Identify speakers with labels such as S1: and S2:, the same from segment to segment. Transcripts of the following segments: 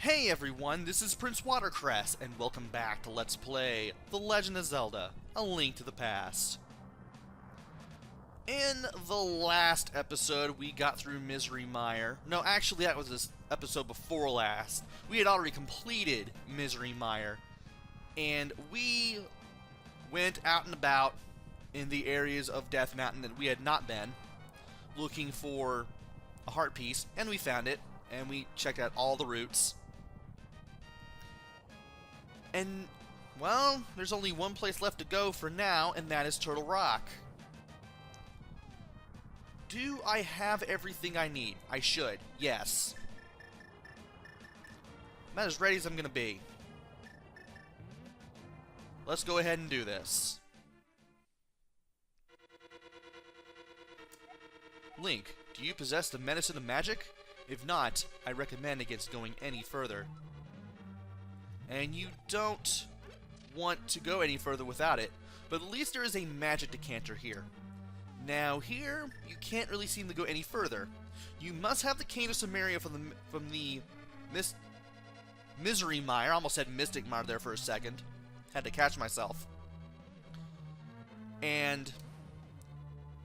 S1: Hey everyone, this is PrinceWatercress, and welcome back to Let's Play The Legend of Zelda, A Link to the Past. In the last episode, we got through Misery Mire. No, actually that was this episode before last. We had already completed Misery Mire, and we went out and about in the areas of Death Mountain that we had not been, looking for a heart piece, and we found it, and we checked out all the routes. And, well, there's only one place left to go for now, and that is Turtle Rock. Do I have everything I need? I should, yes. I'm about as ready as I'm gonna be. Let's go ahead and do this. Link, do you possess the medicine of magic? If not, I recommend against going any further. And you don't want to go any further without it, but at least there is a magic decanter here. Now here, you can't really seem to go any further. You must have the Cane of Samaria from the Misery Mire. I almost said Mystic Mire there for a second. Had to catch myself. And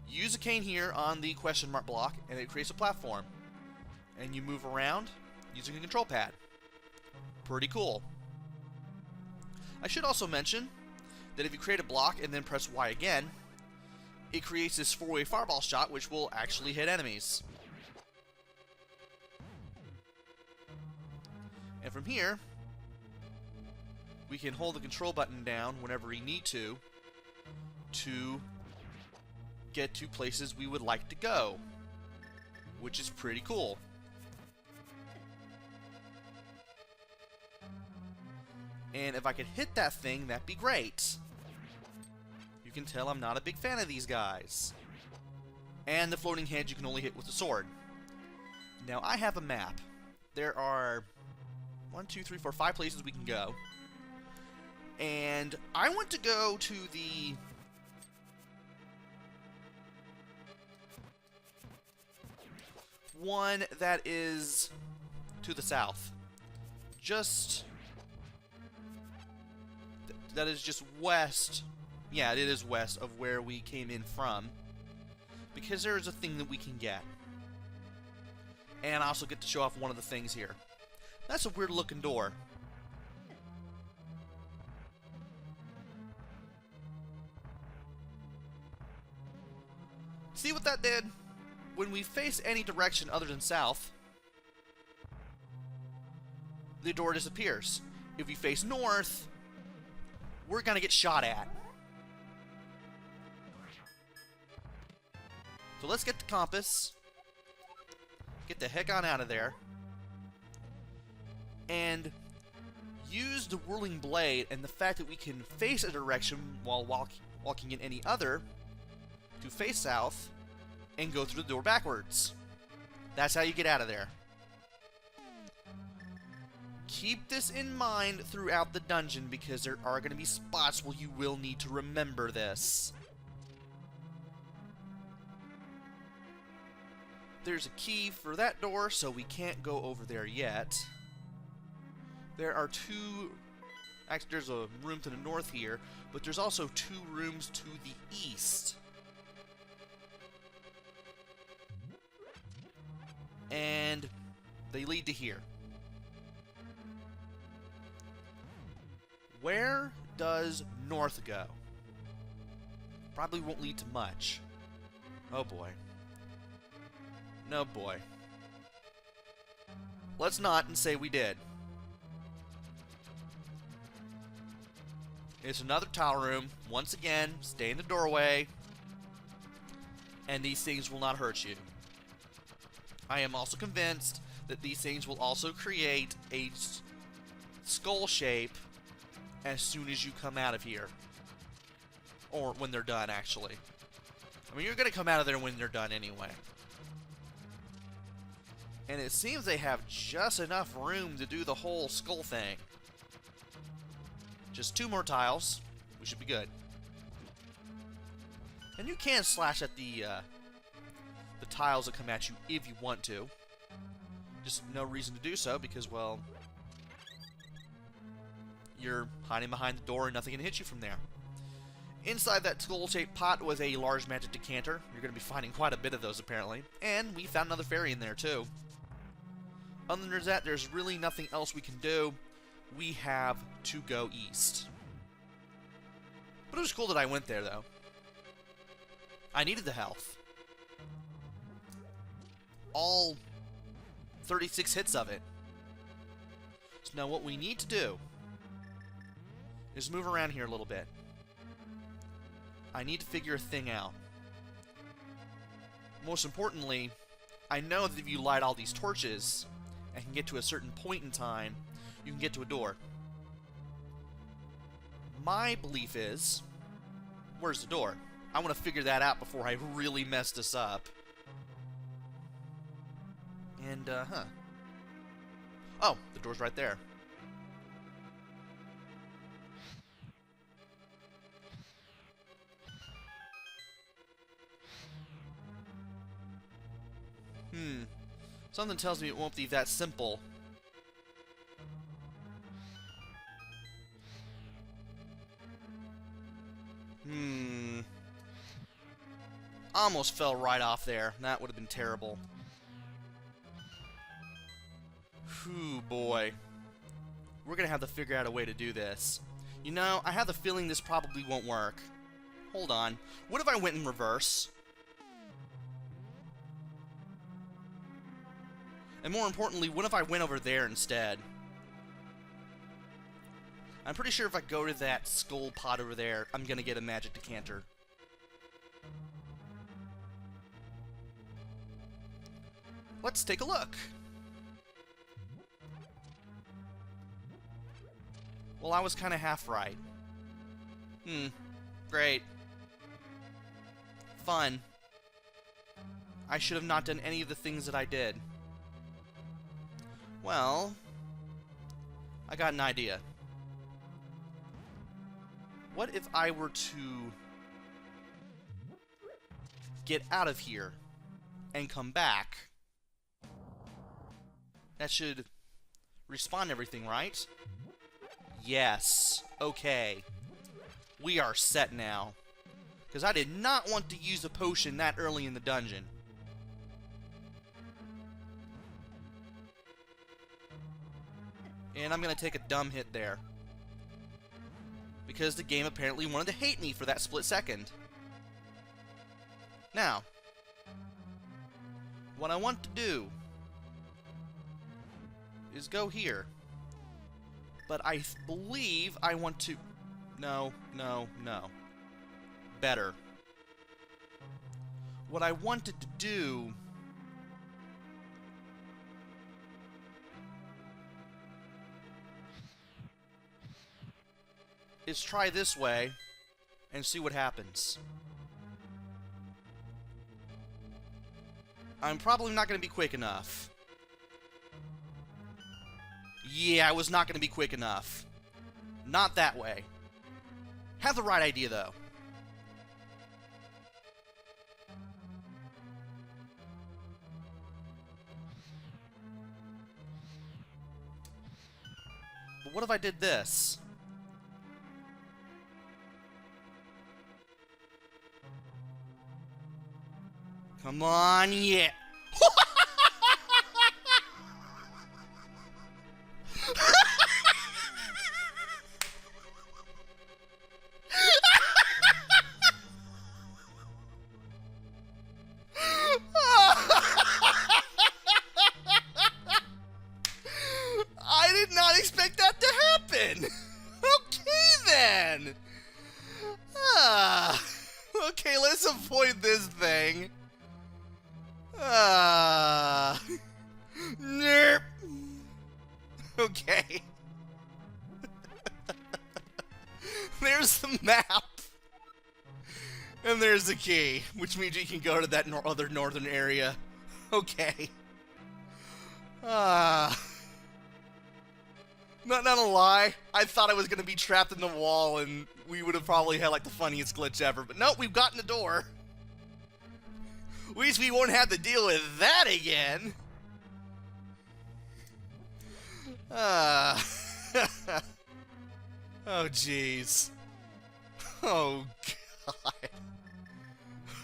S1: use a cane here on the question mark block, and it creates a platform. And you move around using a control pad. Pretty cool. I should also mention that if you create a block and then press Y again, it creates this four-way fireball shot which will actually hit enemies. And from here, we can hold the control button down whenever we need to get to places we would like to go, which is pretty cool. And if I could hit that thing, that'd be great. You can tell I'm not a big fan of these guys. And the floating head you can only hit with the sword. Now, I have a map. There are 1, 2, 3, 4, 5 places we can go. And I want to go to the one that is to the south. That is just west. Yeah, it is west of where we came in from. Because there is a thing that we can get. And I also get to show off one of the things here. That's a weird looking door. See what that did? When we face any direction other than south, the door disappears. If we face north, we're gonna get shot at. So let's get the compass. Get the heck on out of there. And use the whirling blade and the fact that we can face a direction while walking in any other to face south and go through the door backwards. That's how you get out of there. Keep this in mind throughout the dungeon because there are going to be spots where you will need to remember this. There's a key for that door, so we can't go over there yet. There are actually there's a room to the north here, but there's also 2 rooms to the east. And they lead to here. Where does north go? Probably won't lead to much. Oh boy. No boy. Let's not and say we did. It's another tile room. Once again, stay in the doorway. And these things will not hurt you. I am also convinced that these things will also create a skull shape as soon as you come out of here. Or when they're done, actually. I mean, you're going to come out of there when they're done anyway. And it seems they have just enough room to do the whole skull thing. Just 2 more tiles. We should be good. And you can slash at the tiles that come at you if you want to. Just no reason to do so because, well, you're hiding behind the door and nothing can hit you from there. Inside that skull-shaped pot was a large magic decanter. You're going to be finding quite a bit of those, apparently. And we found another fairy in there, too. Other than that, there's really nothing else we can do. We have to go east. But it was cool that I went there, though. I needed the health. All 36 hits of it. So now what we need to do is move around here a little bit. I need to figure a thing out. Most importantly, I know that if you light all these torches and can get to a certain point in time, you can get to a door. My belief is, where's the door? I want to figure that out before I really mess this up. And, oh, the door's right there. Something tells me it won't be that simple. Almost fell right off there. That would have been terrible. Whew, boy. We're gonna have to figure out a way to do this. You know, I have the feeling this probably won't work. Hold on. What if I went in reverse? And more importantly, what if I went over there instead? I'm pretty sure if I go to that skull pot over there, I'm gonna get a magic decanter. Let's take a look. Well, I was kind of half right. Great. Fun. I should have not done any of the things that I did. Well, I got an idea. What if I were to get out of here and come back? That should respawn everything, right? Yes. Okay. We are set now. Because I did not want to use a potion that early in the dungeon. And I'm going to take a dumb hit there. Because the game apparently wanted to hate me for that split second. Now, what I want to do is go here. But I believe I want to... No. Better. What I wanted to do... is try this way and see what happens. I'm probably not going to be quick enough. Yeah, I was not going to be quick enough. Not that way. Have the right idea, though. But what if I did this? Come on, yeah. I did not expect that to happen. Okay, then. Okay, let's avoid this thing. Nerp. Okay. There's the map. And there's the key, which means you can go to that other northern area. Okay. Not gonna lie, I thought I was gonna be trapped in the wall and we would have probably had like the funniest glitch ever, but nope, we've gotten the door. At least we won't have to deal with that again. Oh, jeez. Oh, God.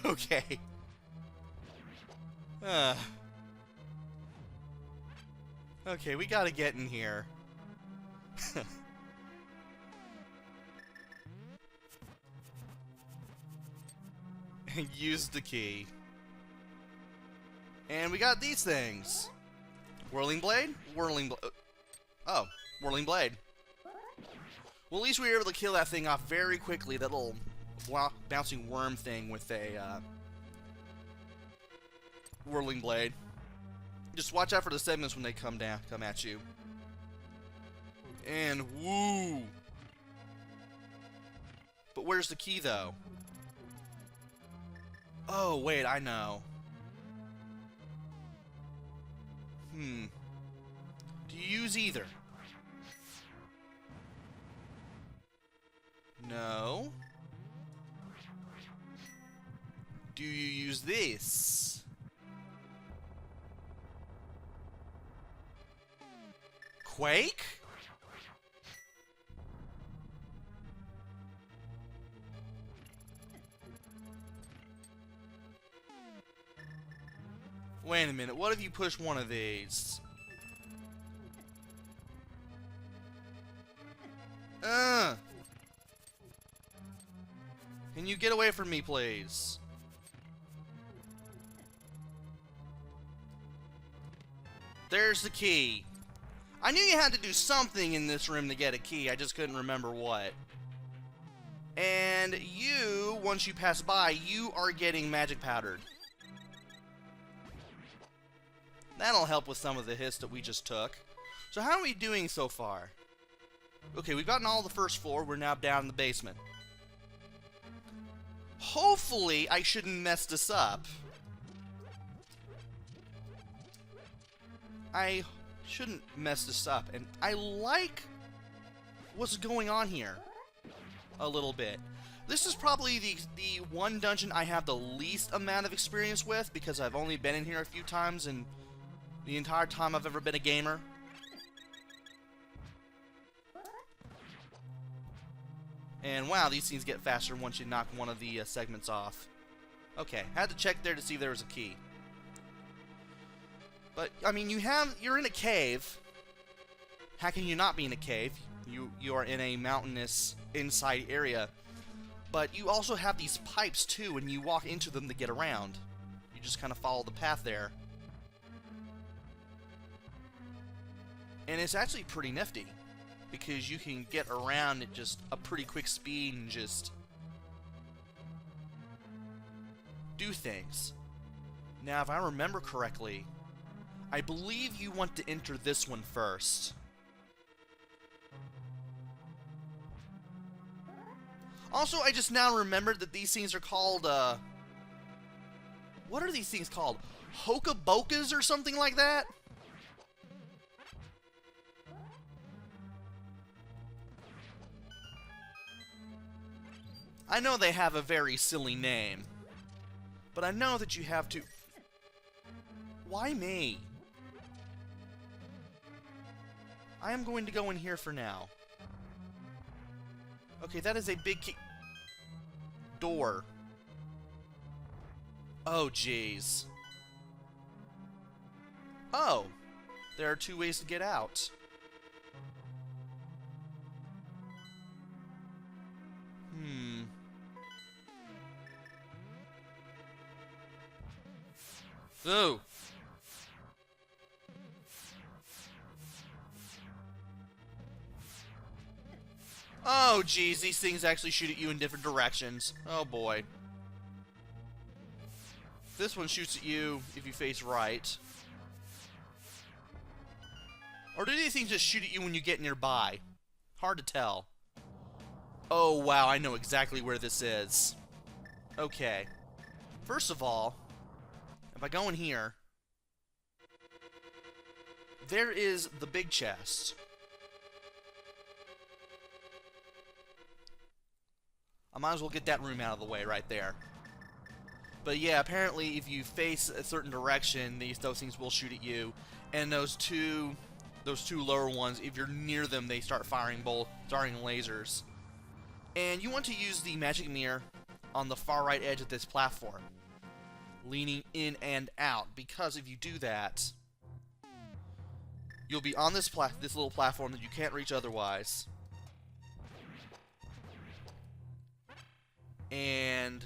S1: Okay. Okay, we gotta get in here. Use the key. And we got these things. Whirling blade? Whirling blade. Oh, whirling blade. Well, at least we were able to kill that thing off very quickly. That little bouncing worm thing with a whirling blade. Just watch out for the segments when they come at you. And woo! But where's the key, though? Oh, wait, I know. Do you use either? No. Do you use this? Quake? Wait a minute, what if you push one of these? Can you get away from me, please? There's the key. I knew you had to do something in this room to get a key, I just couldn't remember what. And you, once you pass by, you are getting magic powdered. That'll help with some of the hits that we just took. So how are we doing so far? Okay, we've gotten all the first floor, we're now down in the basement. Hopefully, I shouldn't mess this up. I shouldn't mess this up, and I like what's going on here a little bit. This is probably the one dungeon I have the least amount of experience with, because I've only been in here a few times and the entire time I've ever been a gamer. And wow, these things get faster once you knock one of the segments off. Okay, had to check there to see if there was a key. But, I mean, you're in a cave. How can you not be in a cave? You are in a mountainous inside area. But you also have these pipes too, and you walk into them to get around. You just kind of follow the path there. And it's actually pretty nifty, because you can get around at just a pretty quick speed and just do things. Now, if I remember correctly, I believe you want to enter this one first. Also, I just now remembered that these things are called, what are these things called? Hokabokas or something like that? I know they have a very silly name, but I know that you have to... Why me? I am going to go in here for now. Okay, that is a big key... door. Oh, jeez. Oh! There are two ways to get out. Ooh. Oh, geez, these things actually shoot at you in different directions. Oh, boy. This one shoots at you if you face right. Or do these things just shoot at you when you get nearby? Hard to tell. Oh, wow, I know exactly where this is. Okay. First of all, if I go in here, there is the big chest. I might as well get that room out of the way right there. But yeah, apparently if you face a certain direction, those things will shoot at you. And those two those two lower ones, if you're near them, they start firing lasers. And you want to use the magic mirror on the far right edge of this platform, leaning in and out, because if you do that, you'll be on this little platform that you can't reach otherwise. And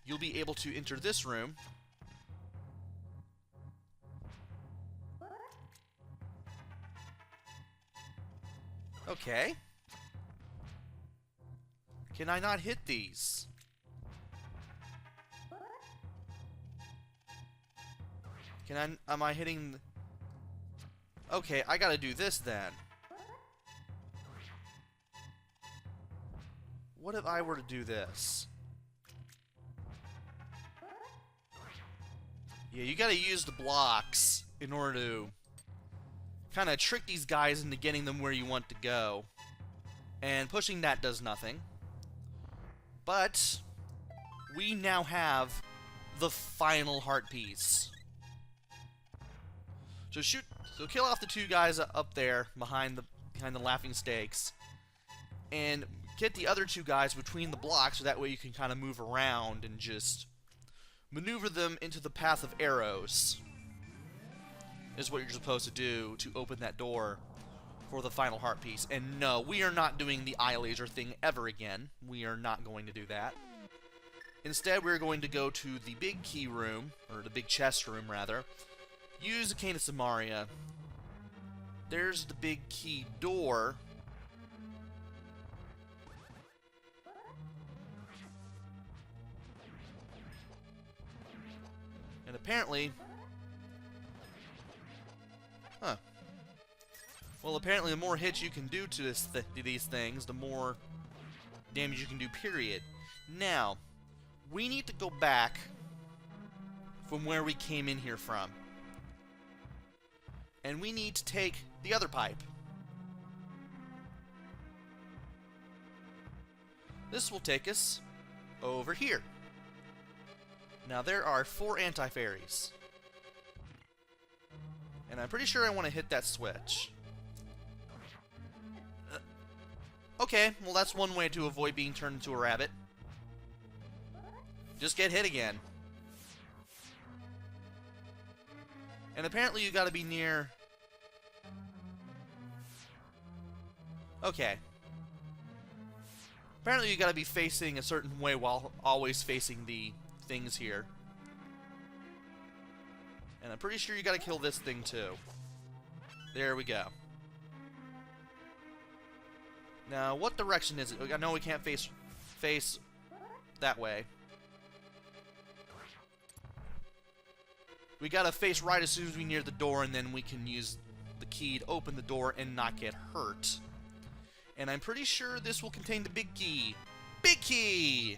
S1: you'll be able to enter this room. Okay. Can I not hit these? Am I hitting... Okay, I gotta do this then. What if I were to do this? Yeah, you gotta use the blocks in order to kind of trick these guys into getting them where you want to go. And pushing that does nothing. But we now have the final heart piece. So kill off the two guys up there behind the laughing stakes, and get the other two guys between the blocks, so that way you can kind of move around and just maneuver them into the path of arrows. Is what you're supposed to do to open that door for the final heart piece. And no, we are not doing the eye laser thing ever again. We are not going to do that. Instead, we're going to go to the big key room, or the big chest room, rather. Use the Cane of Samaria. There's the big key door. And apparently... Huh. Well, apparently the more hits you can do to these things, the more damage you can do, period. Now, we need to go back from where we came in here from. And we need to take the other pipe. This will take us over here. Now there are 4 anti-fairies. And I'm pretty sure I want to hit that switch. Okay, well that's one way to avoid being turned into a rabbit. Just get hit again. And apparently you gotta be near... Okay. Apparently you gotta be facing a certain way while always facing the things here. And I'm pretty sure you gotta kill this thing too. There we go. Now, what direction is it? I know we can't face that way. We gotta face right as soon as we near the door, and then we can use the key to open the door and not get hurt. And I'm pretty sure this will contain the big key. Big key!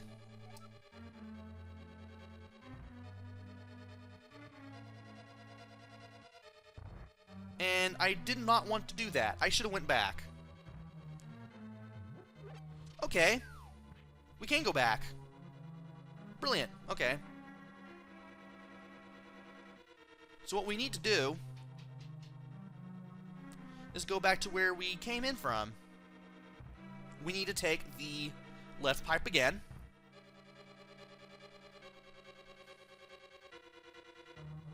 S1: And I did not want to do that. I should have went back. Okay. We can go back. Brilliant. Okay. So what we need to do is go back to where we came in from. We need to take the left pipe again.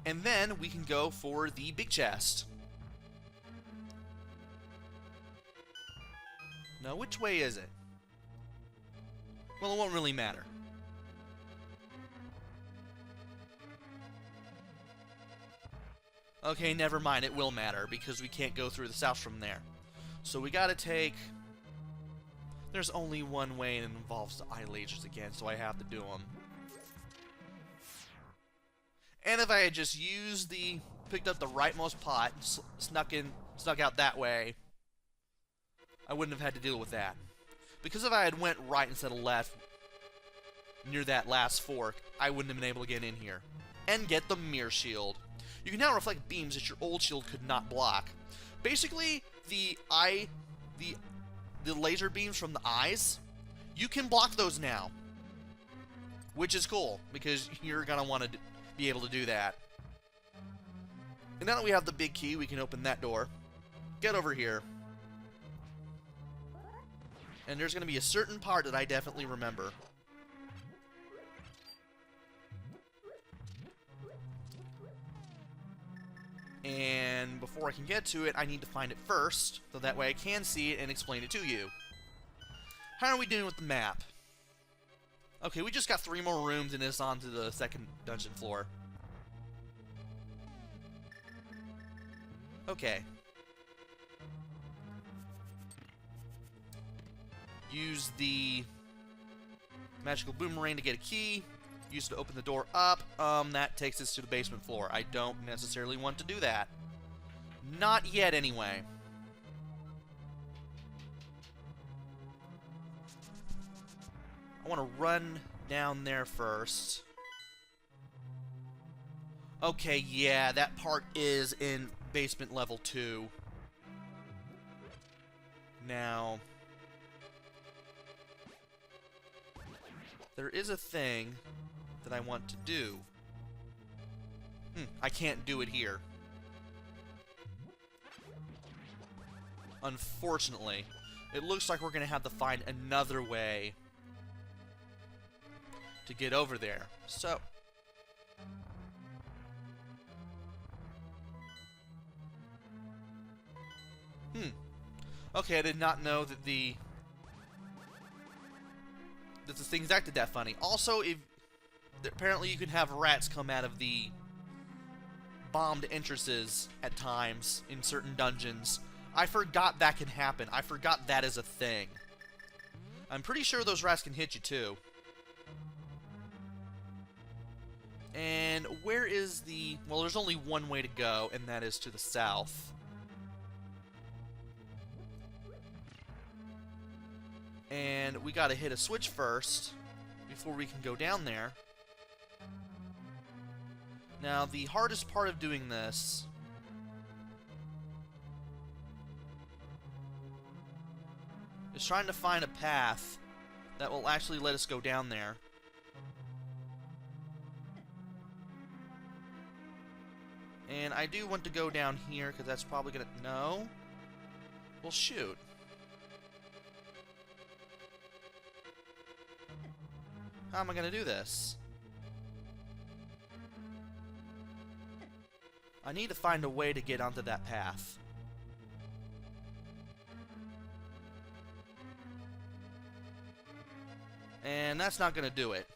S1: And then we can go for the big chest. Now, which way is it? Well, it won't really matter. Okay, never mind, it will matter, because we can't go through the south from there. So we gotta take... There's only one way, and it involves the eye lasers again, so I have to do them. And if I had just picked up the rightmost pot, snuck out that way, I wouldn't have had to deal with that. Because if I had went right instead of left, near that last fork, I wouldn't have been able to get in here. And get the mirror shield. You can now reflect beams that your old shield could not block. Basically, the laser beams from the eyes, you can block those now. Which is cool, because you're going to want to be able to do that. And now that we have the big key, we can open that door. Get over here. And there's going to be a certain part that I definitely remember. And before I can get to it, I need to find it first, so that way I can see it and explain it to you. How are we doing with the map? Okay, we just got 3 more rooms and it's on to the second dungeon floor. Okay. Use the magical boomerang to get a key. Use it to open the door up. That takes us to the basement floor. I don't necessarily want to do that. Not yet, anyway. I want to run down there first. Okay, yeah, that part is in basement level 2. Now, there is a thing that I want to do. I can't do it here. Unfortunately. It looks like we're going to have to find another way to get over there. So, okay, I did not know that the things acted that funny. Also, apparently you can have rats come out of the bombed entrances at times in certain dungeons. I forgot that can happen. I forgot that is a thing. I'm pretty sure those rats can hit you too. And where is the... Well, there's only one way to go, and that is to the south. And we gotta hit a switch first before we can go down there. Now, the hardest part of doing this is trying to find a path that will actually let us go down there. And I do want to go down here, because that's probably gonna... No? Well, shoot. How am I gonna do this? I need to find a way to get onto that path. And that's not gonna do it.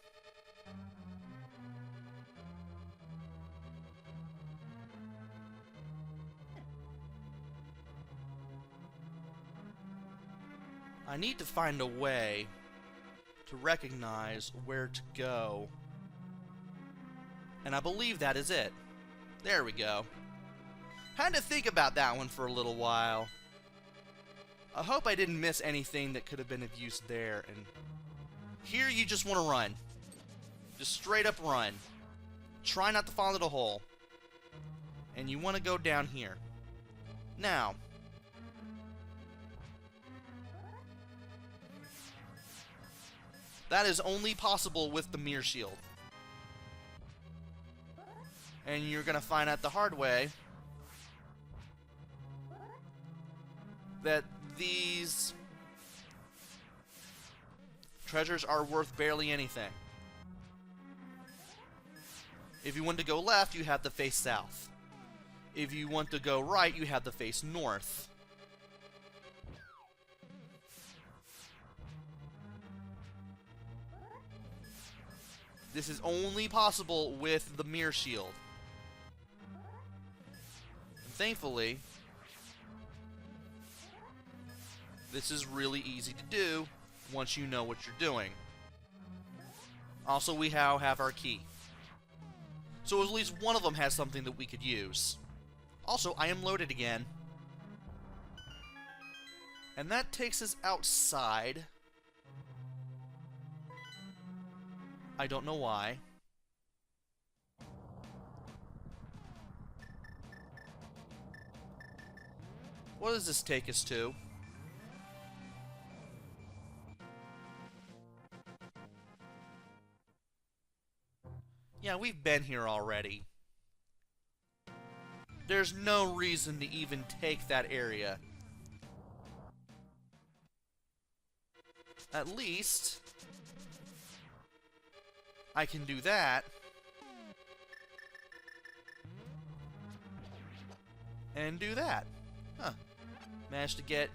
S1: I need to find a way to recognize where to go. And I believe that is it. There we go. Had to think about that one for a little while. I hope I didn't miss anything that could have been of use there. And here you just want to run. Just straight up run. Try not to fall into the hole. And you want to go down here. Now, that is only possible with the mirror shield. And you're going to find out the hard way that these treasures are worth barely anything. If you want to go left, you have to face south. If you want to go right, you have to face north. This is only possible with the mirror shield. And thankfully, this is really easy to do once you know what you're doing. Also, we now have our key. So at least one of them has something that we could use. Also, I am loaded again. And that takes us outside. I don't know why. What does this take us to? Yeah, we've been here already. There's no reason to even take that area. At least I can do that. And do that. Huh. Managed to get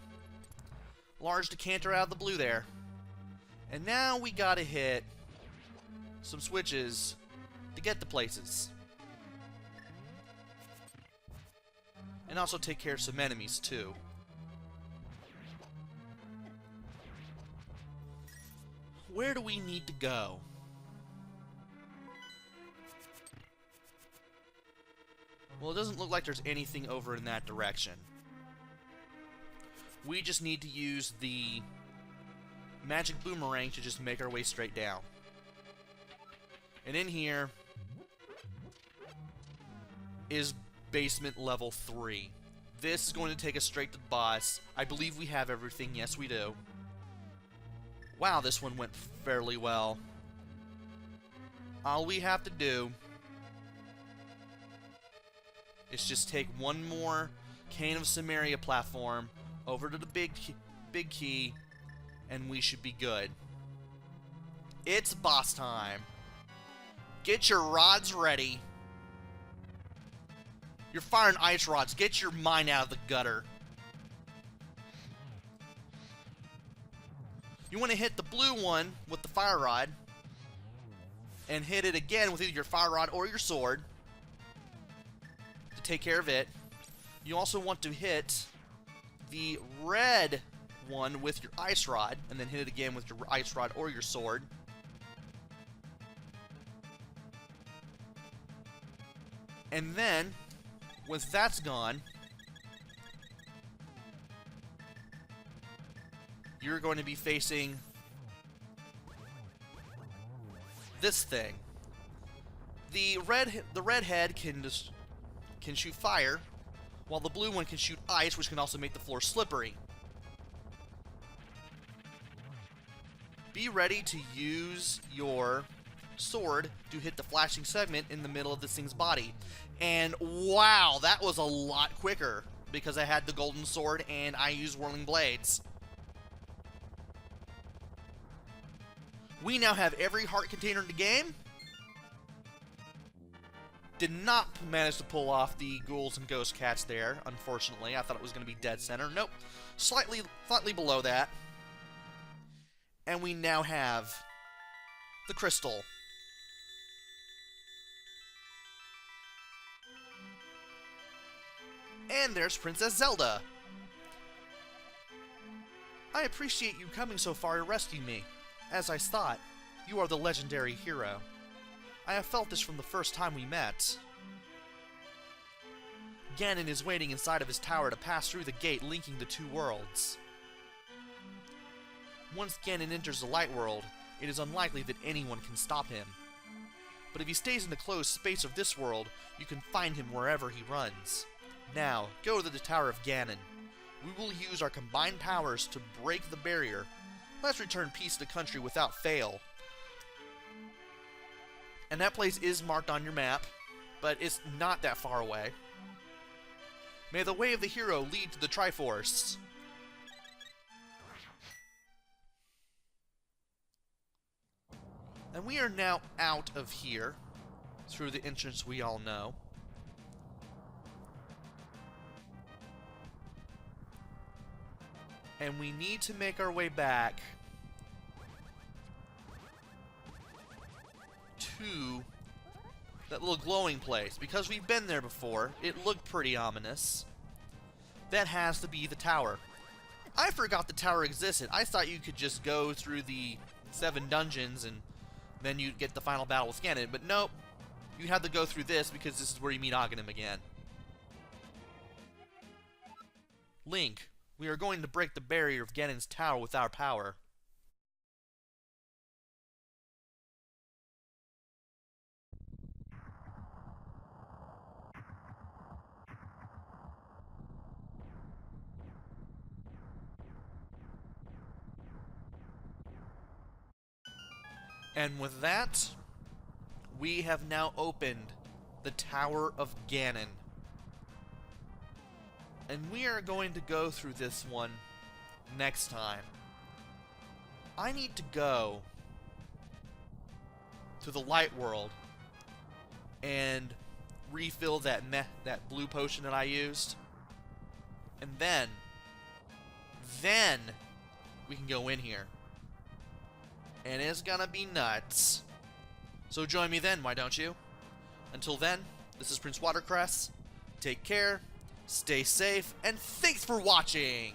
S1: large decanter out of the blue there. And now we gotta hit some switches to get to places. And also take care of some enemies too. Where do we need to go? Well, it doesn't look like there's anything over in that direction. We just need to use the magic boomerang to just make our way straight down. And in here is basement level 3. This is going to take us straight to the boss. I believe we have everything. Yes, we do. Wow, this one went fairly well. All we have to do is just take one more Cane of Samaria platform over to the big key, and we should be good. It's boss time. Get your rods ready. You're firing ice rods. Get your mind out of the gutter. You want to hit the blue one with the fire rod, and hit it again with either your fire rod or your sword to take care of it. You also want to hit the red one with your ice rod, and then hit it again with your ice rod or your sword. And then, once that's gone, you're going to be facing this thing. The red head can shoot fire, while the blue one can shoot ice, which can also make the floor slippery. Be ready to use your sword to hit the flashing segment in the middle of this thing's body. And wow, that was a lot quicker because I had the golden sword and I used whirling blades. We now have every heart container in the game. Did not manage to pull off the ghouls and ghost cats there, unfortunately. I thought it was going to be dead center. Nope. Slightly below that. And we now have the crystal. And there's Princess Zelda. I appreciate you coming so far to rescue me. As I thought, you are the legendary hero. I have felt this from the first time we met. Ganon is waiting inside of his tower to pass through the gate linking the two worlds. Once Ganon enters the light world, it is unlikely that anyone can stop him. But if he stays in the closed space of this world, you can find him wherever he runs. Now, go to the Tower of Ganon. We will use our combined powers to break the barrier. Let's return peace to the country without fail. And that place is marked on your map, but it's not that far away. May the way of the hero lead to the Triforce. And we are now out of here, through the entrance we all know. And we need to make our way back to that little glowing place. Because we've been there before, it looked pretty ominous. That has to be the tower. I forgot the tower existed. I thought you could just go through the 7 dungeons and then you'd get the final battle with Ganon. But nope, you have to go through this because this is where you meet Aghanim again. Link, we are going to break the barrier of Ganon's tower with our power. And with that, we have now opened the Tower of Ganon. And we are going to go through this one next time. I need to go to the light world and refill that blue potion that I used. And then we can go in here. And it's gonna be nuts. So join me then, why don't you? Until then, this is PrinceWatercress. Take care, stay safe, and thanks for watching!